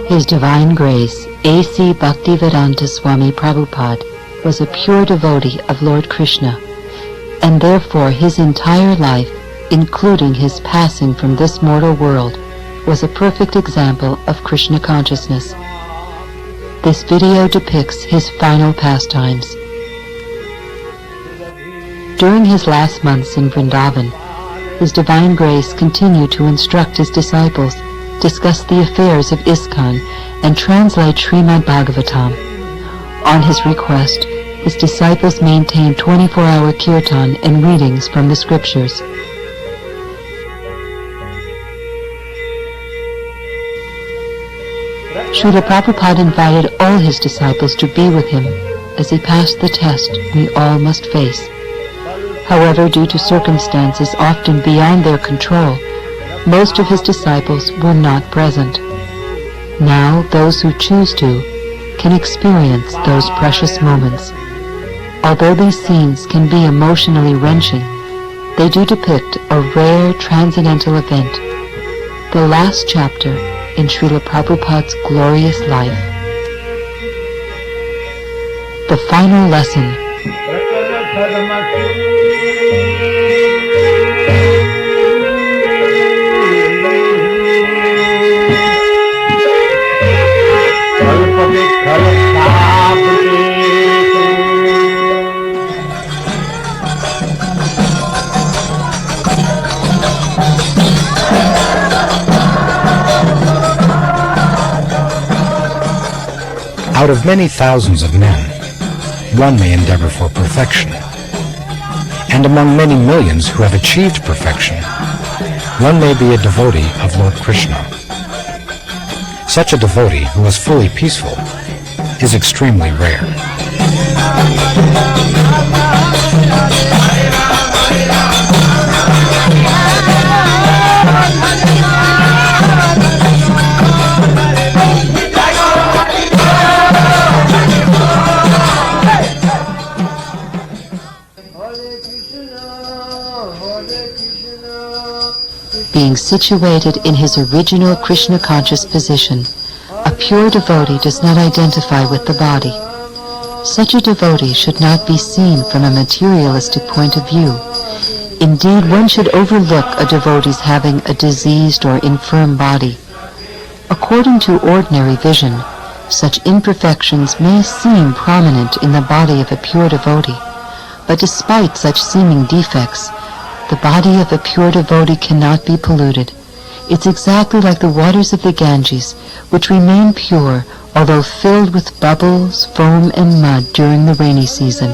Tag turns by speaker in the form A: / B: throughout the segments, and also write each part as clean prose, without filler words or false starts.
A: His Divine Grace, A.C. Bhaktivedanta Swami Prabhupada, was a pure devotee of Lord Krishna, and therefore his entire life, including his passing from this mortal world, was a perfect example of Krishna consciousness. This video depicts his final pastimes. During his last months in Vrindavan, His Divine Grace continued to instruct his disciples, discuss the affairs of ISKCON, and translate Srimad Bhagavatam. On his request, his disciples maintained 24-hour kirtan and readings from the scriptures. Srila Prabhupada invited all his disciples to be with him as he passed the test we all must face. However, due to circumstances often beyond their control, most of his disciples were not present. Now, those who choose to can experience those precious moments. Although these scenes can be emotionally wrenching, they do depict a rare transcendental event, the last chapter in Srila Prabhupada's glorious life. The final lesson.
B: Out of many thousands of men, one may endeavor for perfection. And among many millions who have achieved perfection, one may be a devotee of Lord Krishna. Such a devotee who is fully peaceful is extremely rare.
A: Being situated in his original Krishna-conscious position, a pure devotee does not identify with the body. Such a devotee should not be seen from a materialistic point of view. Indeed, one should overlook a devotee's having a diseased or infirm body. According to ordinary vision, such imperfections may seem prominent in the body of a pure devotee, but despite such seeming defects, the body of a pure devotee cannot be polluted. It's exactly like the waters of the Ganges, which remain pure although filled with bubbles, foam, and mud during the rainy season.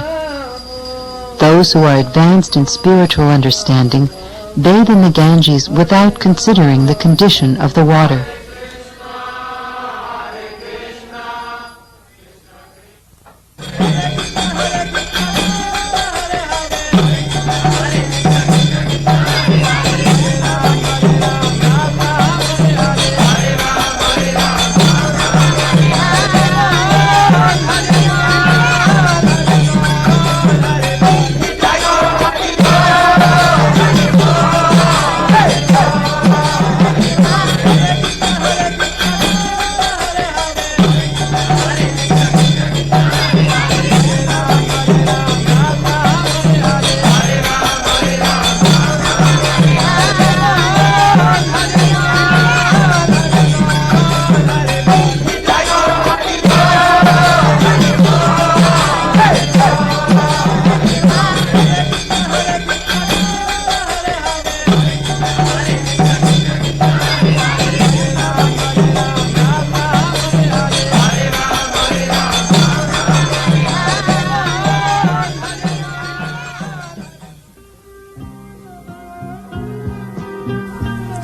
A: Those who are advanced in spiritual understanding bathe in the Ganges without considering the condition of the water.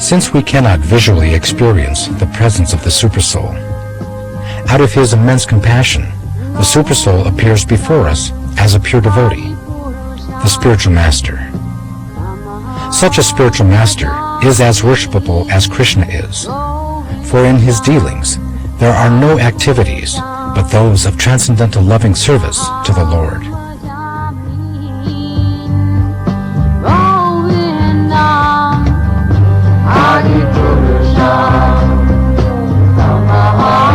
B: Since we cannot visually experience the presence of the Supersoul, out of his immense compassion, the Supersoul appears before us as a pure devotee, the spiritual master. Such a spiritual master is as worshipable as Krishna is, for in his dealings there are no activities but those of transcendental loving service to the Lord.
C: Adi Purusha, Namaha.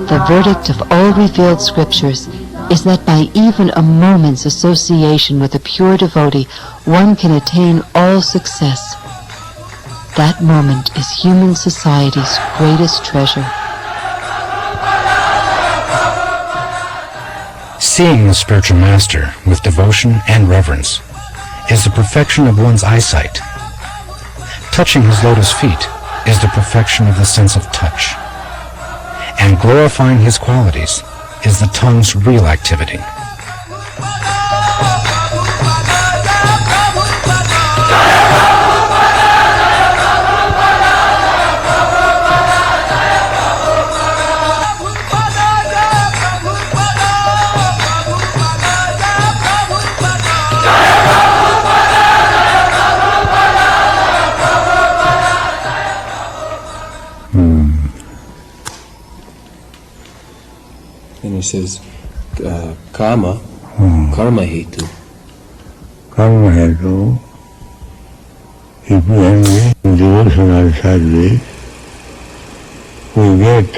A: The verdict of all revealed scriptures is that by even a moment's association with a pure devotee, one can attain all success. That moment is human society's greatest treasure.
B: Seeing the spiritual master with devotion and reverence is the perfection of one's eyesight. Touching his lotus feet is the perfection of the sense of touch. And glorifying his qualities is the tongue's real activity.
C: And he says, karma hetu.
D: Karma hetu. If we engage in devotional service, we get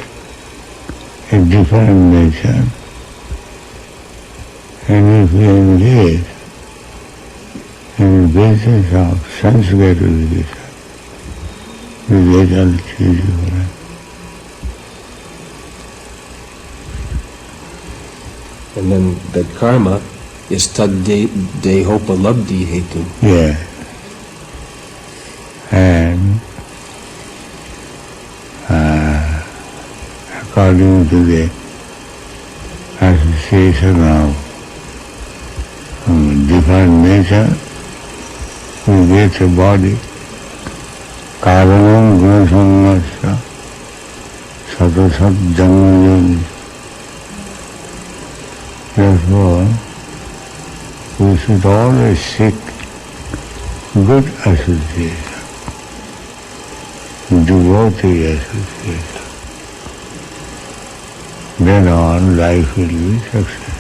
D: a different nature. And if we engage in the business of sense gratification, the result is different.
C: And then that karma is tad dehopalabdhi hetu.
D: Yeah. And according to the association of different nature, we get a body. Karanam gunasammasya satasat janmayoni. Therefore, we should always seek good association, devotee association. Then on life will be successful.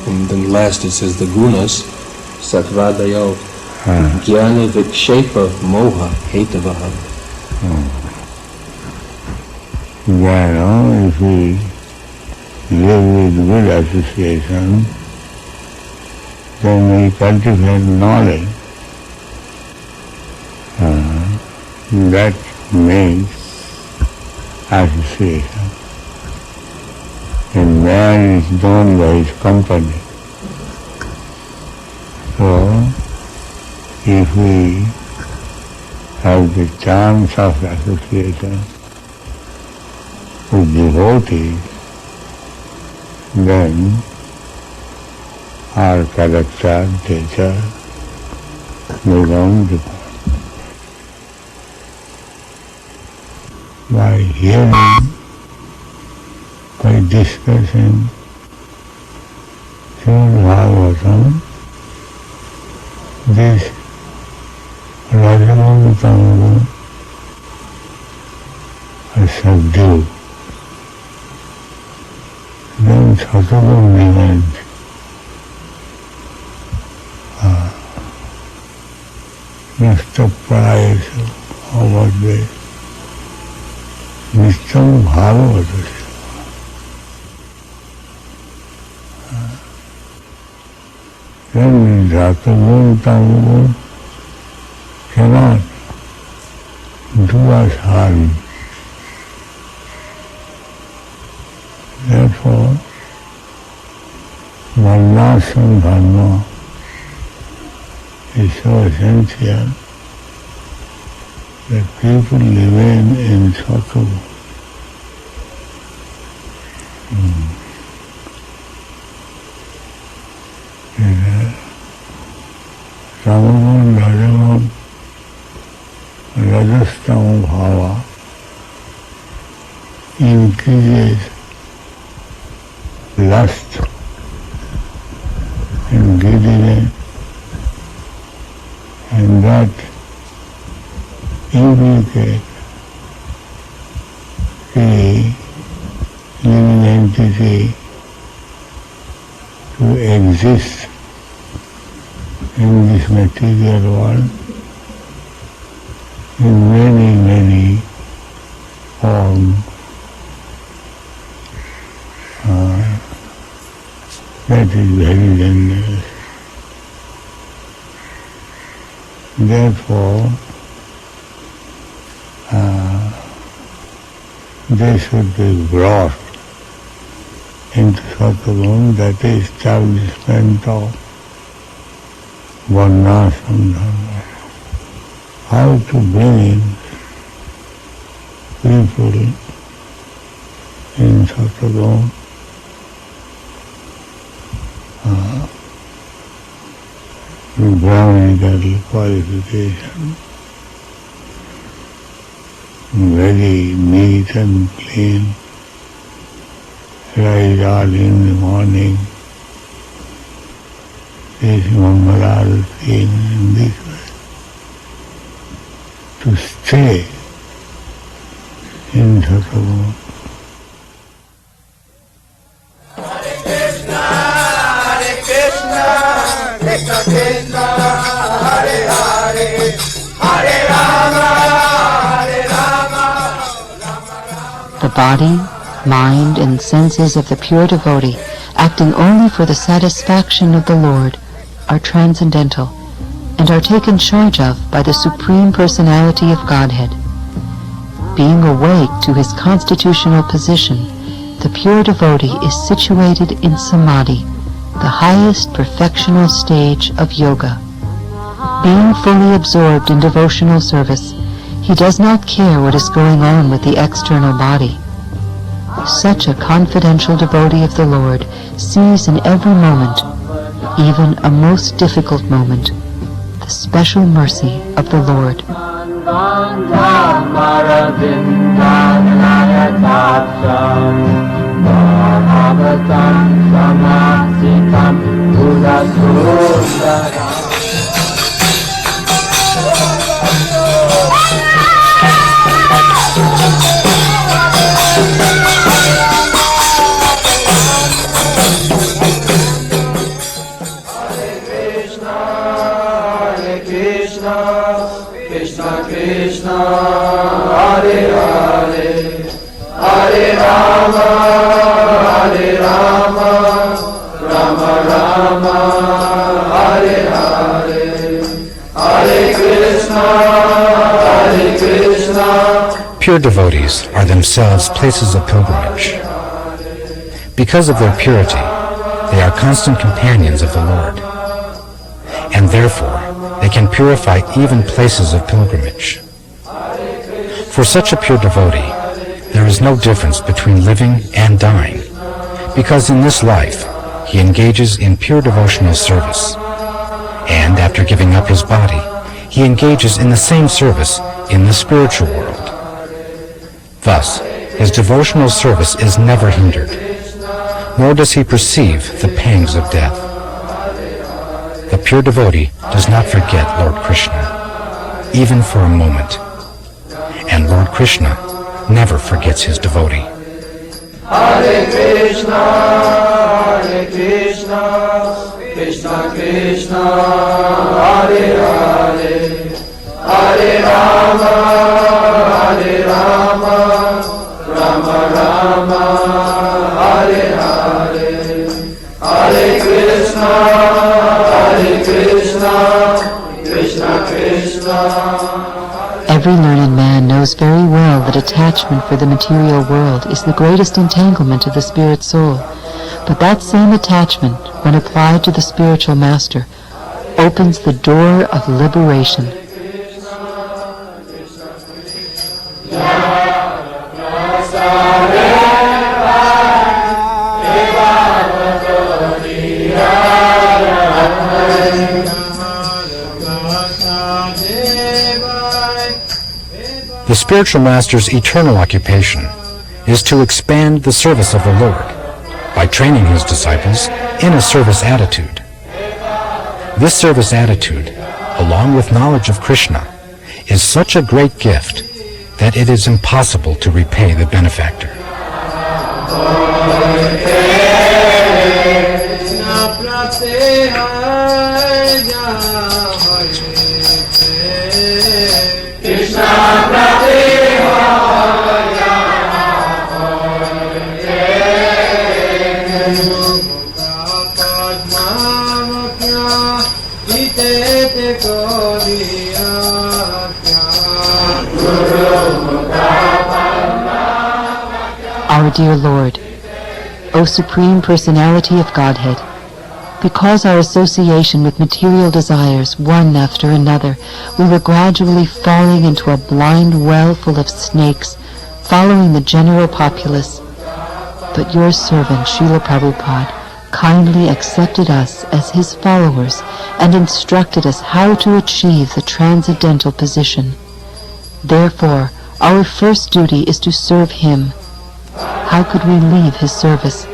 C: And then last it says the gunas, satvadayo, jnana vikshepa moha hetavaha.
D: Jnana, if we live with good association, then we cultivate knowledge. That means association. And man is known by his company. So, if we have the chance of association with devotees, then our character, nature become different. By hearing, by discussing Srimad Bhagavatam, this Rajagun Tamagun are subdued. Then Satagun remains. Nasta price over there. Nistam Bhagavatasya. Then Ratagun Tamagun cannot do us harm. Therefore, Varnashram Dharma is so essential that people remain in Satagun. Tamagun, Rajagun, Rajastama Bhava increases lust and greediness, and that implicates see living entity to exist in this material world in many, many forms. That is very dangerous. Therefore, they should be brought into Satguru, that is establishment of Varnashram Dharma. How to bring in people in Satguru with Brahminical qualification, very neat and clean, rise early in the morning, this Mangalarati in this way, to stay in Satguru.
A: The body, mind, and senses of the pure devotee, acting only for the satisfaction of the Lord, are transcendental and are taken charge of by the Supreme Personality of Godhead. Being awake to his constitutional position, the pure devotee is situated in Samadhi, the highest perfectional stage of yoga. Being fully absorbed in devotional service, he does not care what is going on with the external body. Such a confidential devotee of the Lord sees in every moment, even a most difficult moment, the special mercy of the Lord.
B: Pure devotees are themselves places of pilgrimage. Because of their purity, they are constant companions of the Lord, and therefore they can purify even places of pilgrimage. For such a pure devotee, there is no difference between living and dying, because in this life he engages in pure devotional service, and after giving up his body, he engages in the same service in the spiritual world. Thus, his devotional service is never hindered, nor does he perceive the pangs of death. The pure devotee does not forget Lord Krishna, even for a moment, and Lord Krishna never forgets his devotee.
E: Hare Krishna, Krishna Krishna, Hare Hare, Hare Rama, Rama Rama, Hare Hare, Hare Krishna, Krishna Krishna.
A: Every learned man knows very well that attachment for the material world is the greatest entanglement of the spirit soul. But that same attachment, when applied to the spiritual master, opens the door of liberation.
B: The spiritual master's eternal occupation is to expand the service of the Lord by training his disciples in a service attitude. This service attitude, along with knowledge of Krishna, is such a great gift that it is impossible to repay the benefactor.
A: Our dear Lord, O Supreme Personality of Godhead, because our association with material desires, one after another, we were gradually falling into a blind well full of snakes, following the general populace. But your servant, Srila Prabhupada, kindly accepted us as his followers and instructed us how to achieve the transcendental position. Therefore, our first duty is to serve him. How could we leave his service?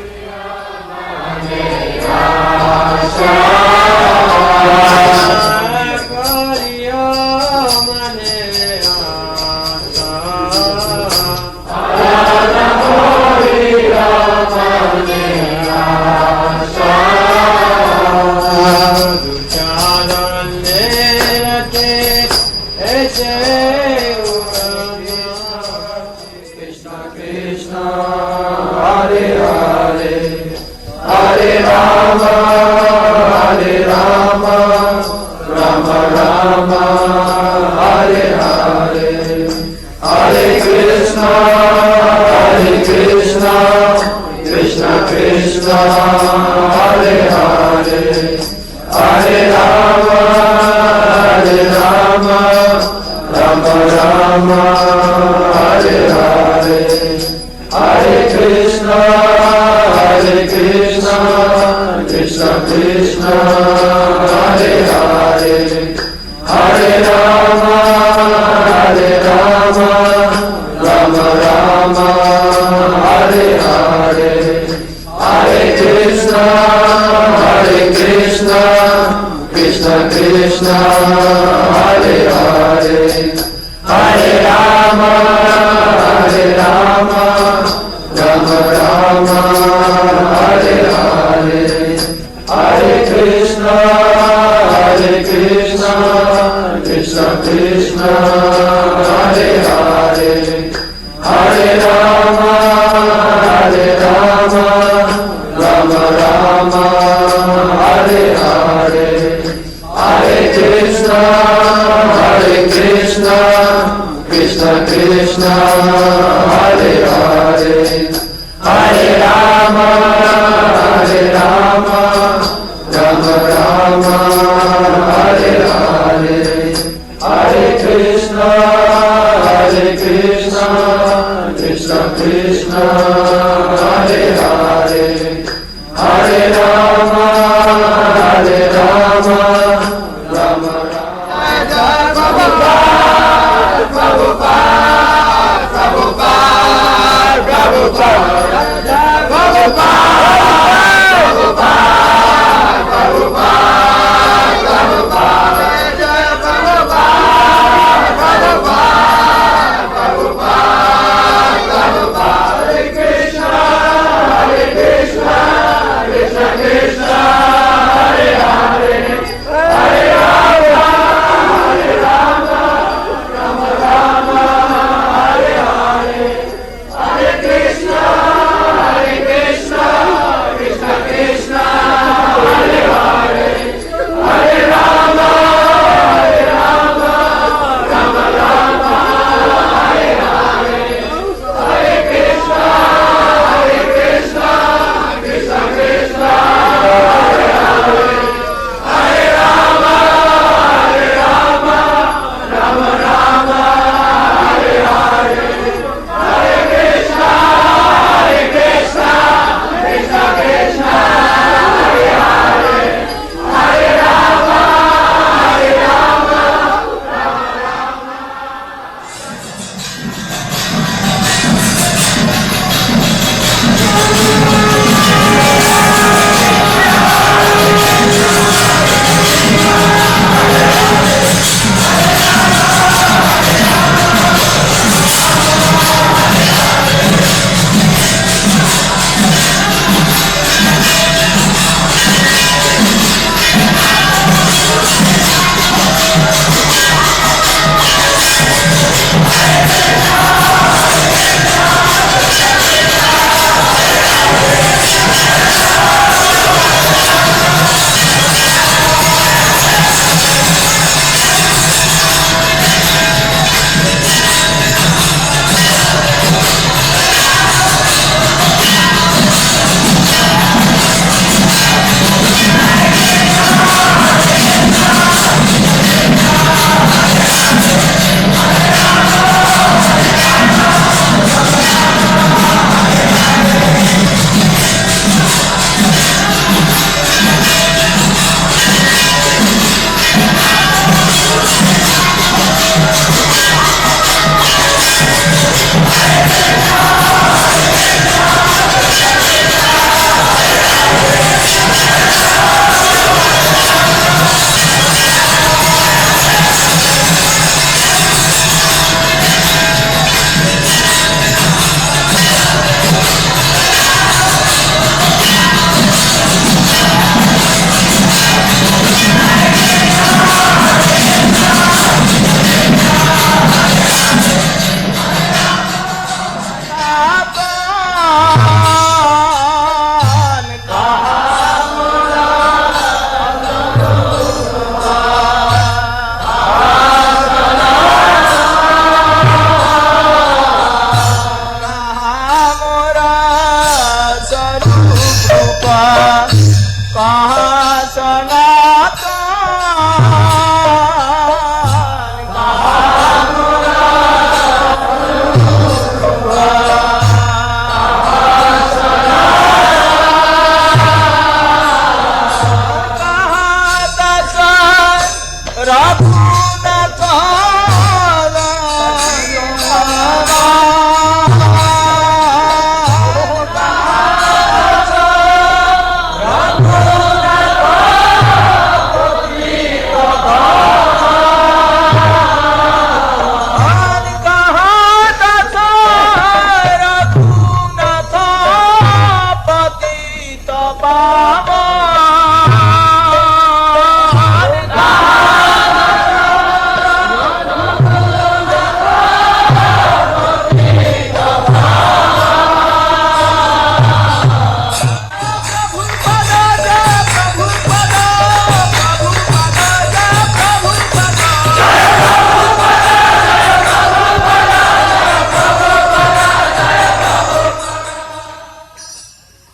E: Krishna,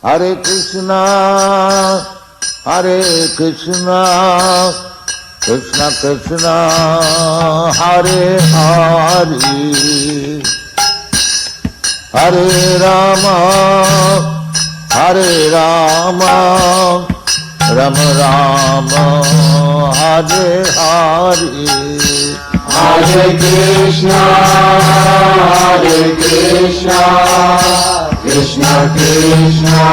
F: Hare Krishna, Hare Krishna, Krishna Krishna, Hare Hare, Hare Rama, Hare Rama, Rama Rama, Hare Hare.
E: Hare Krishna, Krishna Krishna,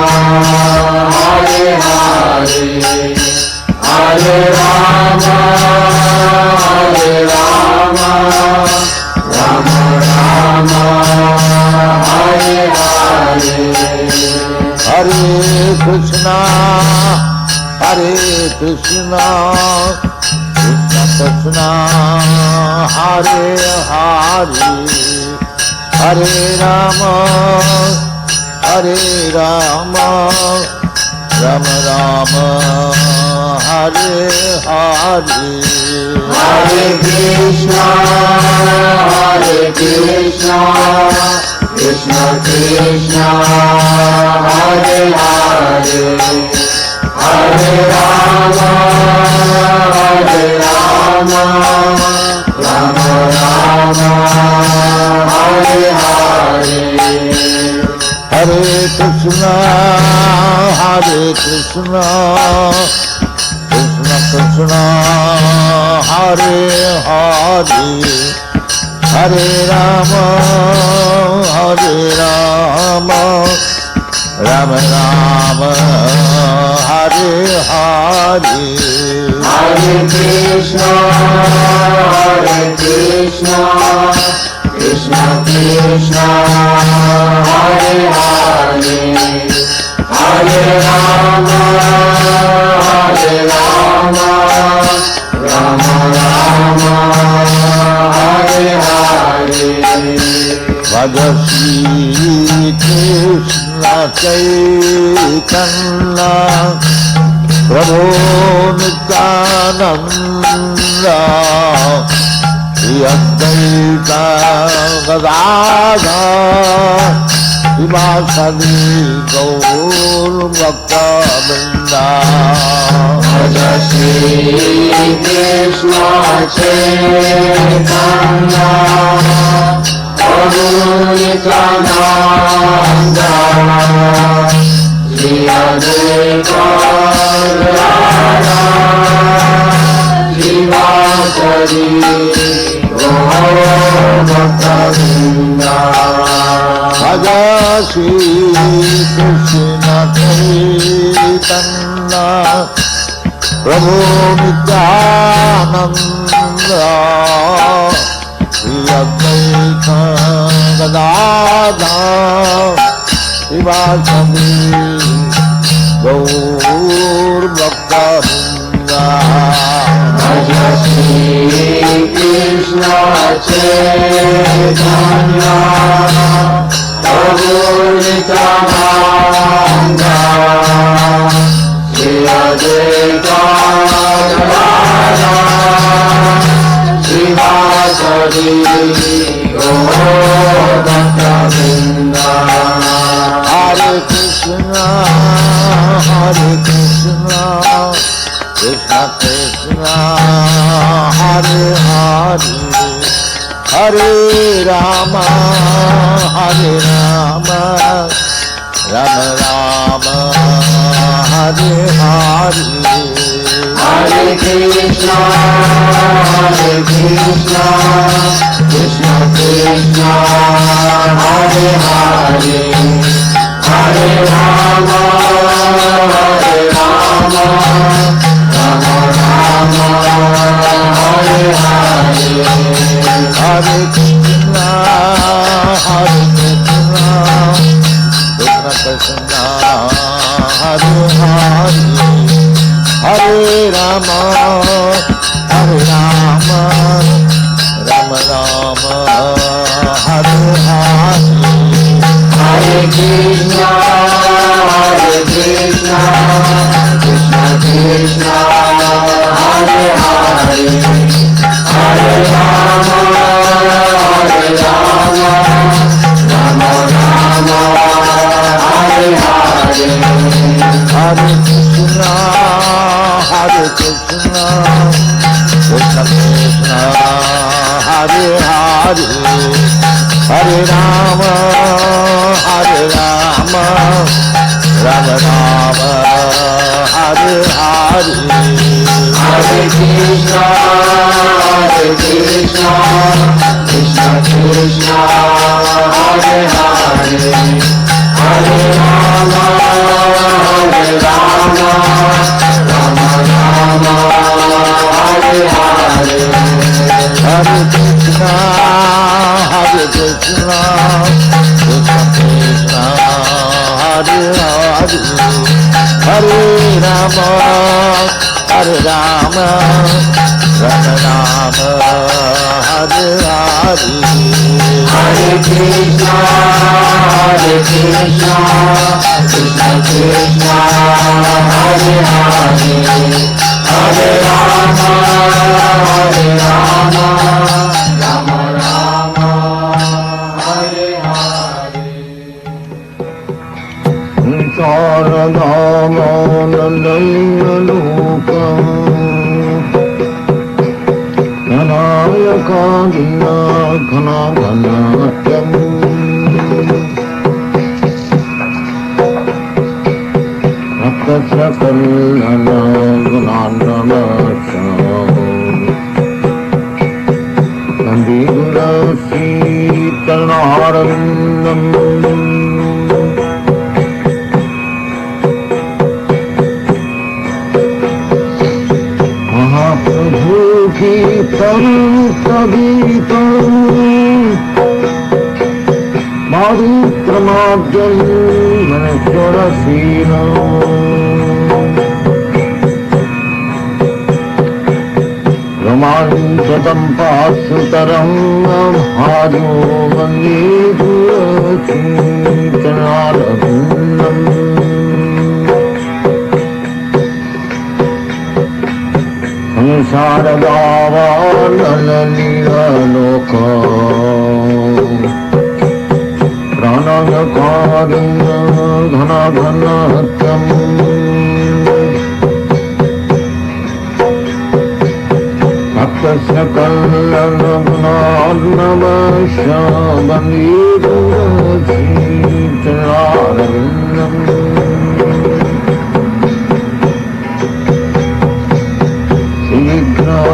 E: Hare Hare, Hare Rama, Rama Rama, Hare Hare.
F: Hare Krishna, Krishna Krishna, Hare Hare, Hare Rama, Rama Rama, Hare Hare.
E: Hare Krishna, Krishna Krishna, Hare Hare, Hare Rama, Rama Rama, Hare Hare.
F: Hare Krishna, Krishna Krishna, Hare Hare, Hare Rama, Rama Rama, Hare Hare.
E: Hare Krishna, Krishna Krishna, Hare Hare, Hare Rama, Rama Rama, Hare Hare.
F: Bhaja Shri Krishna Chaitanya, Prabhu Nityananda, Shri Advaita Gadadhara, Srivasadi Gaur Bhaktivedanta.
E: Bhaja Shri Krishna Chaitanya, Prabhu Nityananda, Shri Advaita Gadadhara, Srivasadi Gaur Bhaktivedanta.
F: Bhaja Shri Krishna Chaitanya, Prabhu Nityananda, Shri Advaita Gadadhara, Srivasadi Gaur Bhaktivedanta.
E: Bhaja Shri Krishna Chaitanya, Prabhu Nityananda, Shri Advaita Gadadhara, Srivasadi Gaur Bhaktivedanta.
F: Hare Krishna, Krishna Krishna, Hare Hare, Hare Rama, Rama Rama, Hare Hare.
E: Hare Krishna, Krishna Krishna, Hare Hare, Hare Rama, Rama Rama, Hare Hare.
F: Hare Krishna, Krishna Krishna, Hare Hare, Hare Rama, Rama Rama, Hare Hare.
E: Hare Krishna, Krishna Krishna, Hare Hare, Hare Rama, Rama Rama, Hare Hare.
F: Rama, Rama Rama, Hare Hare,
E: Hare Krishna, Krishna Krishna, Hare Hare, Hare Rama, Rama Rama, Hare Hare.
F: Hare Krishna, Krishna Krishna, Hare Hare, Hare Rama, Rama Rama, Hare Hare.
E: Hare Krishna, Krishna Krishna, Hare Hare, Hare Rama, Rama Rama, Hare Hare.
F: Saradhamanandalokam Nanayakadina Khanaganatyam Raktasya Kalana Gunandamasam Nandigurasi Talnaravindam Mahaprabhu Kirtan Savitam Madhupramadjam Manaswarasinam Romanchatam Pasutaram Bhajo Vande Gurachitanaravindam Saradhavanalilaloka Pranayakariya Dhanadhanatyam Bhaktasya Kalanagunadnavasya Bandhidurachitanaravindam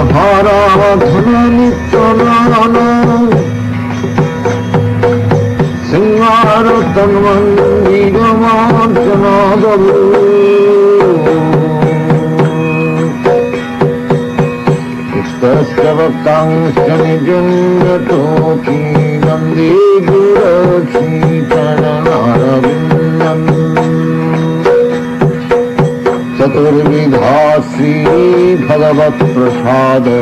F: Hara Nityanana Singara Tanmandigamantanadavu Istasya Vaktangsya Nijungatoti Nandi Gurachitanaravindam Chaturvidha Sri Bhagavat Prasada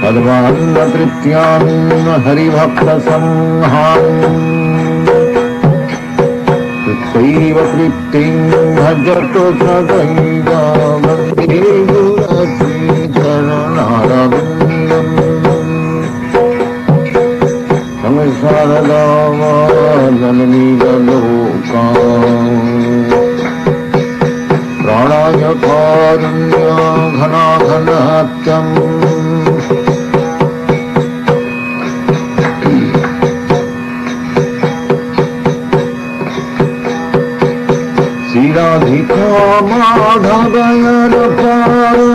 F: Padvanna Trityam Hari Bhakta Samham Tritvaiva Trittim Bhajato Sadaiva Vande Gurachitanaravindam Samsaradava Jananidalokam Pranayakariya Ghanaganatyam Siradhika Madhavayarapara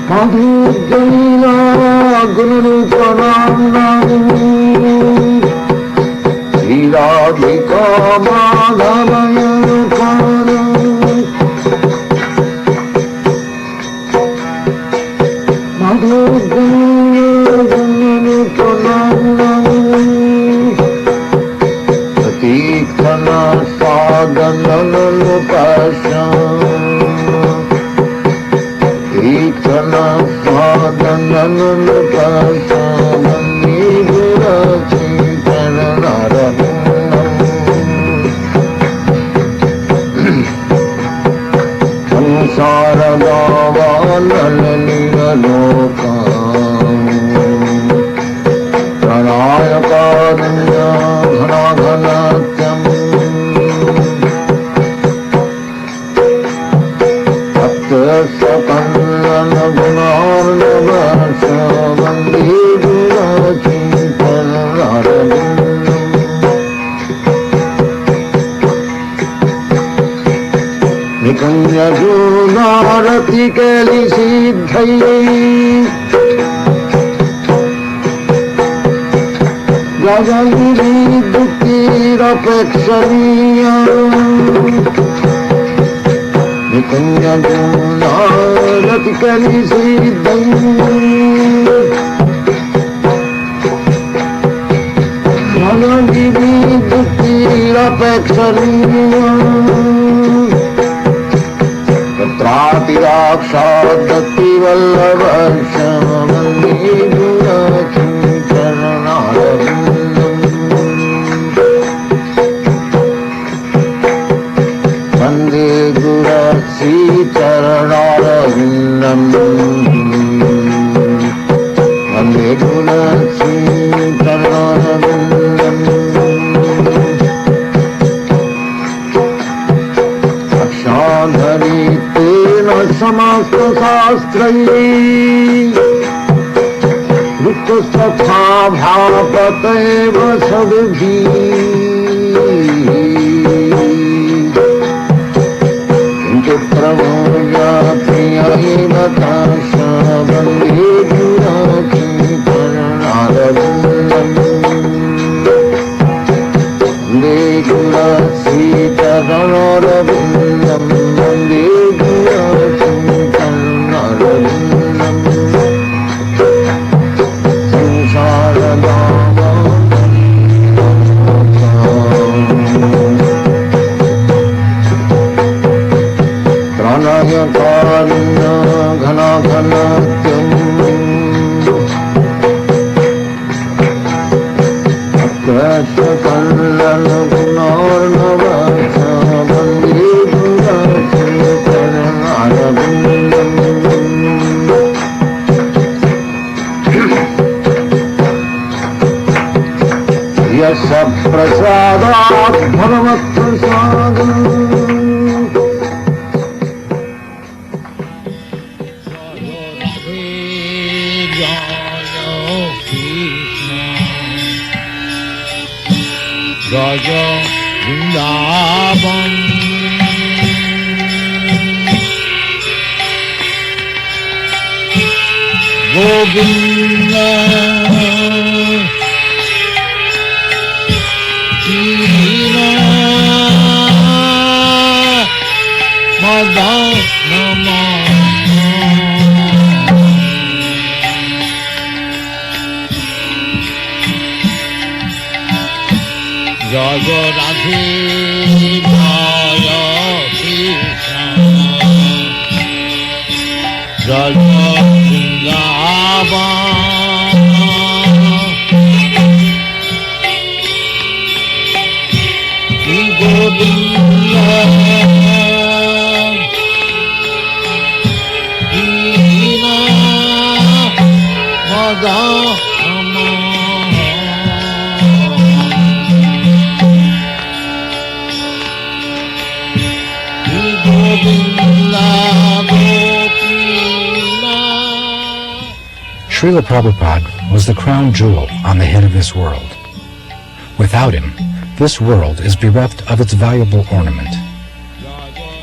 F: Madhujanila Gunaruparanam Siradhika Madhavayarapara Madhujanila Gunaruparanam Satikana Sadhanalupasam Tikana Sadhanalupasam Nidurachitanaravindam Samsaradhavanalilokam Pranayakariya Ghanaganatyam Bhaktasya Kalanagunarnavasya Vande Gurachitanaravindam Pratikali Siddhai Gajali Viddukira Pekshaniya Nikunya Guna Pratikali Siddhai Gajali Viddukira Pekshaniya Trapirakshaddati vallabhashamani gurachim charanarvindam Vande gurachi charanarvindam Vande gurachi charanarvindam Akshadharitena samasta sastrayi Rukkasthatha bhapateva sadbhi Kintu pravoja priyahiva tasha Vande gurachi charanarvindam Vande gurachi charanarvindam Vande gurachi charanarvindam Pranaya karina ghana ghanatyam Akrasya kallana gunarnavasya Vande gurachi charanarvindam Yasya prasadat bhagavat prasadam
E: Raja Vrindavan Govinda Krishna Madana Jaya Radhe Jaya Krishna Jaya Vrindavan Shri Govinda Krishna Madana
B: Srila Prabhupada was the crown jewel on the head of this world. Without him, this world is bereft of its valuable ornament.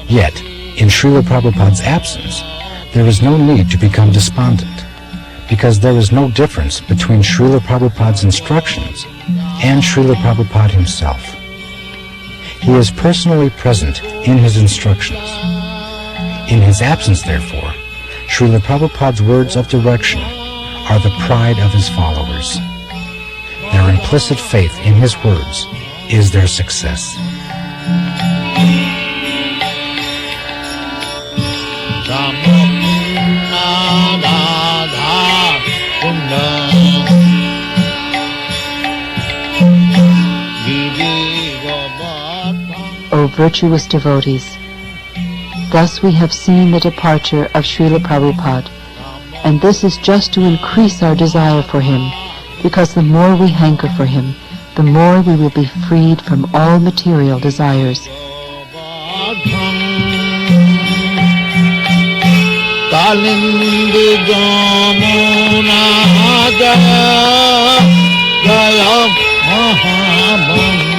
B: Yet, in Srila Prabhupada's absence, there is no need to become despondent, because there is no difference between Srila Prabhupada's instructions and Srila Prabhupada himself. He is personally present in his instructions. In his absence, therefore, Srila Prabhupada's words of direction are the pride of his followers. Their implicit faith in his words is their success.
A: O virtuous devotees, thus we have seen the departure of Srila Prabhupada, and this is just to increase our desire for him, because the more we hanker for him, the more we will be freed from all material desires.
E: Kalindi Jamuna Jaya Jaya Mahamani